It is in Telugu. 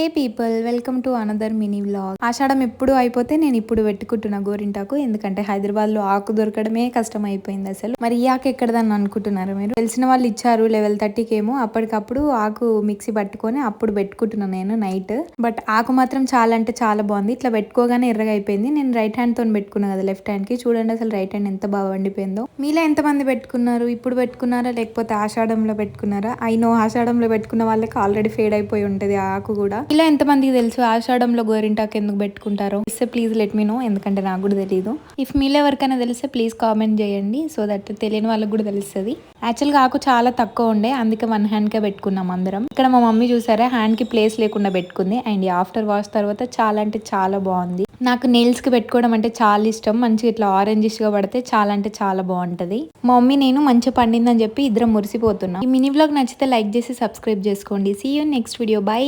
Hey people, welcome to another mini vlog. Ashadham ఎప్పుడు అయిపోతే నేను ఇప్పుడు పెట్టుకుంటున్నా గోరింటాకు. ఎందుకంటే హైదరాబాద్ లో ఆకు దొరకడమే కష్టం అయిపోయింది అసలు. మరి ఈ ఆకు ఎక్కడదని అనుకుంటున్నారు మీరు? తెలిసిన వాళ్ళు ఇచ్చారు లెవెల్ 30కి ఏమో. అప్పటికప్పుడు ఆకు మిక్సీ పట్టుకొని అప్పుడు పెట్టుకుంటున్నాను నేను నైట్. బట్ ఆకు మాత్రం చాలా అంటే చాలా బాగుంది. ఇట్లా పెట్టుకోగానే ఎర్రగా అయిపోయింది. నేను రైట్ హ్యాండ్ తో పెట్టుకున్నా కదా లెఫ్ట్ హ్యాండ్ కి. చూడండి అసలు రైట్ హ్యాండ్ ఎంత బాగా వండిపోయిందో. మీలో ఎంత మంది పెట్టుకున్నారు? ఇప్పుడు పెట్టుకున్నారా లేకపోతే ఆషాఢంలో పెట్టుకున్నారా? నో ఆషాఢంలో పెట్టుకున్న వాళ్ళకి ఆల్రెడీ ఫేడ్ అయిపోయి ఉంటది ఆ ఆకు కూడా. ఇలా ఎంతమందికి తెలుసు ఆషాఢంలో గోరింటాకు ఎందుకు పెట్టుకుంటారో ప్లీజ్ లెట్ మీ నో, ఎందుకంటే నాకు కూడా తెలియదు. ఇఫ్ మీలో ఎవరికైనా తెలిస్తే ప్లీజ్ కామెంట్ చేయండి, సో దట్ తెలియని వాళ్ళకి కూడా తెలుస్తుంది. యాక్చువల్గా ఆకు చాలా తక్కువ ఉండే, అందుకే 1 హ్యాండ్ కే పెట్టుకున్నాం అందరం. ఇక్కడ మా మమ్మీ చూసారా హ్యాండ్ కి ప్లేస్ లేకుండా పెట్టుకుంది. అండ్ ఆఫ్టర్ వాష్ తర్వాత చాలా అంటే చాలా బాగుంది. నాకు నెయిల్స్ కి పెట్టుకోవడం అంటే చాలా ఇష్టం. మంచిగా ఇట్లా ఆరెంజిష్ గా పడితే చాలా అంటే చాలా బాగుంటది. మా మమ్మీ నేను మంచిగా పండిందని చెప్పి ఇద్దరం మురిసిపోతున్నాం. ఈ మినీ వ్లాగ్ నచ్చితే లైక్ చేసి సబ్స్క్రైబ్ చేసుకోండి. See you next video. By.